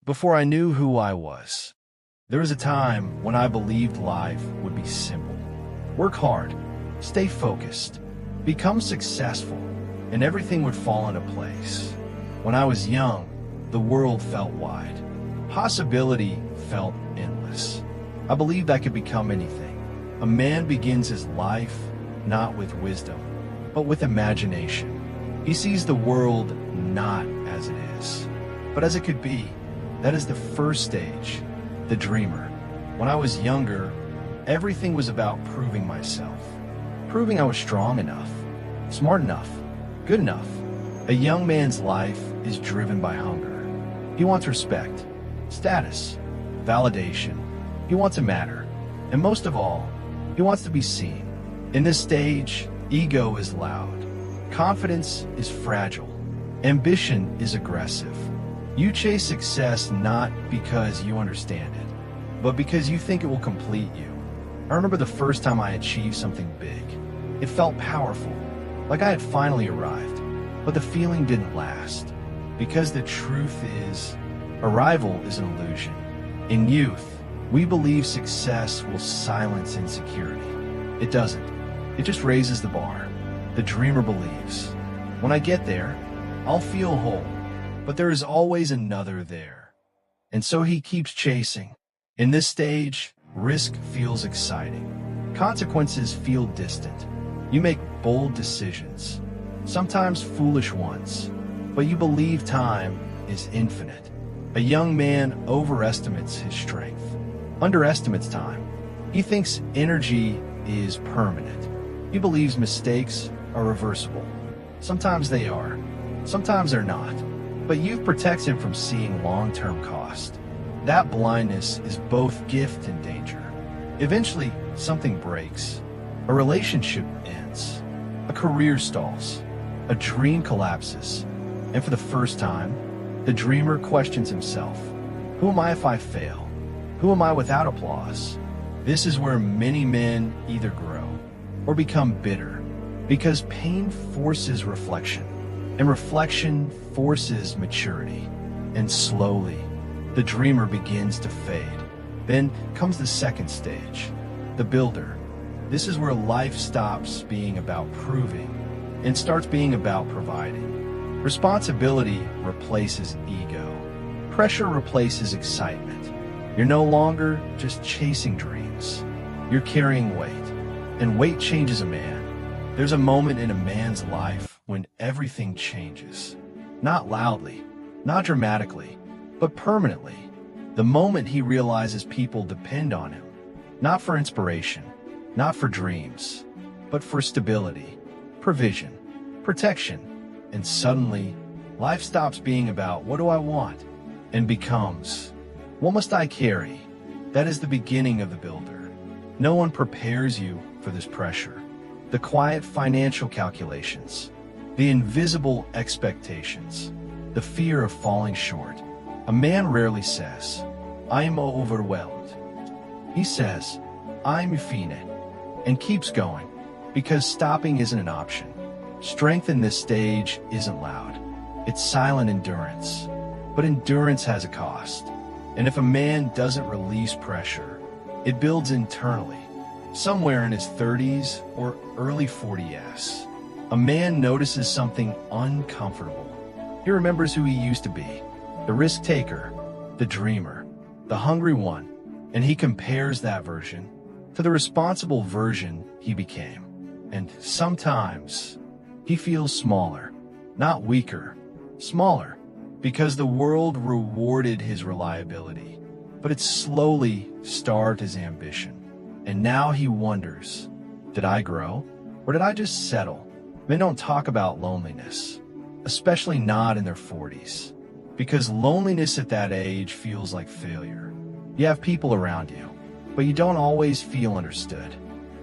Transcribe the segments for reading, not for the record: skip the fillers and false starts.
before I knew who I was. There was a time when I believed life would be simple. Work hard, stay focused, become successful, and everything would fall into place. When I was young, the world felt wide. Possibility felt endless. I believed I could become anything. A man begins his life not with wisdom, but with imagination. He sees the world not as it is, but as it could be. That is the first stage, the dreamer. When I was younger, everything was about proving myself. Proving I was strong enough, smart enough, good enough. A young man's life is driven by hunger. He wants respect, status, validation. He wants to matter. And most of all, he wants to be seen. In this stage, ego is loud. Confidence is fragile. Ambition is aggressive. You chase success not because you understand it, but because you think it will complete you. I remember the first time I achieved something big. It felt powerful, like I had finally arrived, but the feeling didn't last. Because the truth is, arrival is an illusion. In youth, we believe success will silence insecurity. It doesn't. It just raises the bar. The dreamer believes, when I get there, I'll feel whole, but there is always another there. And so he keeps chasing. In this stage, risk feels exciting. Consequences feel distant. You make bold decisions, sometimes foolish ones, but you believe time is infinite. A young man overestimates his strength, underestimates time. He thinks energy is permanent. He believes mistakes are reversible. Sometimes they are, sometimes they're not. But youth protects him from seeing long-term cost. That blindness is both gift and danger. Eventually, something breaks. A relationship ends. A career stalls. A dream collapses. And for the first time, the dreamer questions himself. Who am I if I fail? Who am I without applause? This is where many men either grow or become bitter, because pain forces reflection, and reflection forces maturity. And slowly, the dreamer begins to fade. Then comes the second stage, the builder. This is where life stops being about proving and starts being about providing. Responsibility replaces ego. Pressure replaces excitement. You're no longer just chasing dreams. You're carrying weight, and weight changes a man. There's a moment in a man's life when everything changes. Not loudly, not dramatically, but permanently. The moment he realizes people depend on him, not for inspiration, not for dreams, but for stability, provision, protection. And suddenly, life stops being about what do I want and becomes what must I carry? That is the beginning of the builder. No one prepares you for this pressure. The quiet financial calculations, the invisible expectations, the fear of falling short. A man rarely says, I'm overwhelmed. He says, I'm finite, and keeps going, because stopping isn't an option. Strength in this stage isn't loud. It's silent endurance. But endurance has a cost. And if a man doesn't release pressure, it builds internally. Somewhere in his 30s or early 40s, a man notices something uncomfortable. He remembers who he used to be, the risk taker, the dreamer, the hungry one, and he compares that version to the responsible version he became. And sometimes he feels smaller, not weaker, smaller, because the world rewarded his reliability, but it slowly starved his ambition. And now he wonders, did I grow, or did I just settle? Men don't talk about loneliness, especially not in their 40s, because loneliness at that age feels like failure. You have people around you, but you don't always feel understood.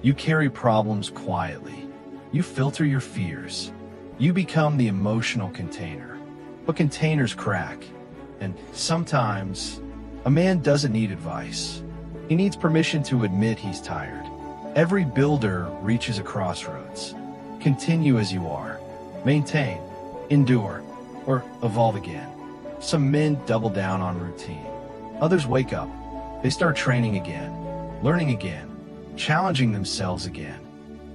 You carry problems quietly. You filter your fears. You become the emotional container. But containers crack, and sometimes a man doesn't need advice. He needs permission to admit he's tired. Every builder reaches a crossroads. Continue as you are. Maintain, endure, or evolve again. Some men double down on routine. Others wake up. They start training again, learning again, challenging themselves again,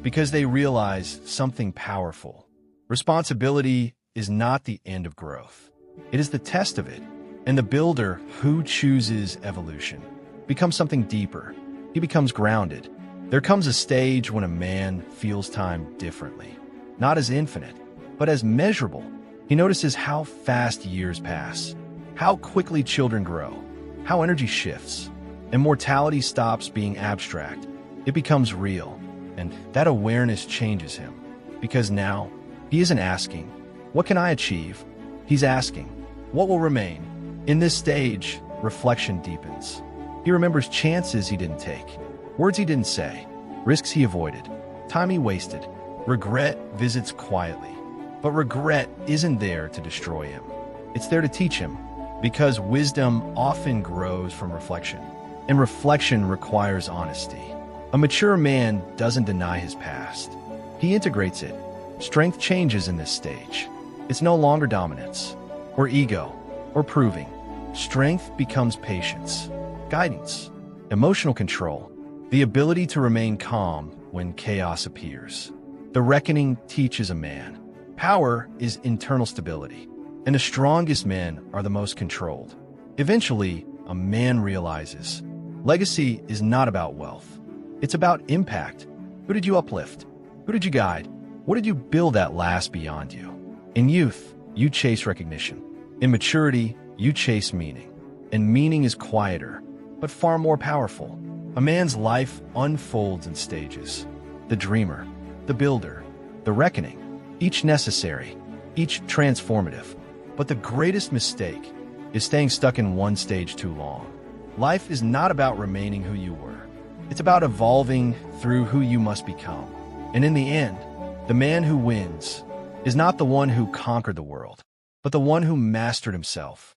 because they realize something powerful. Responsibility is not the end of growth. It is the test of it. And the builder who chooses evolution becomes something deeper. He becomes grounded. There comes a stage when a man feels time differently, not as infinite, but as measurable. He notices how fast years pass, how quickly children grow, how energy shifts, and mortality stops being abstract. It becomes real, and that awareness changes him, because now he isn't asking, "What can I achieve?" He's asking, "What will remain?" In this stage, reflection deepens. He remembers chances he didn't take, words he didn't say, risks he avoided, time he wasted. Regret visits quietly, but regret isn't there to destroy him. It's there to teach him, because wisdom often grows from reflection, and reflection requires honesty. A mature man doesn't deny his past. He integrates it. Strength changes in this stage. It's no longer dominance, or ego, or proving. Strength becomes patience, guidance, emotional control, the ability to remain calm when chaos appears. The reckoning teaches a man. Power is internal stability, and the strongest men are the most controlled. Eventually, a man realizes legacy is not about wealth. It's about impact. Who did you uplift? Who did you guide? What did you build that lasts beyond you? In youth, you chase recognition. In maturity, you chase meaning. And meaning is quieter, but far more powerful. A man's life unfolds in stages. The dreamer, the builder, the reckoning, each necessary, each transformative. But the greatest mistake is staying stuck in one stage too long. Life is not about remaining who you were. It's about evolving through who you must become. And in the end, the man who wins is not the one who conquered the world, but the one who mastered himself.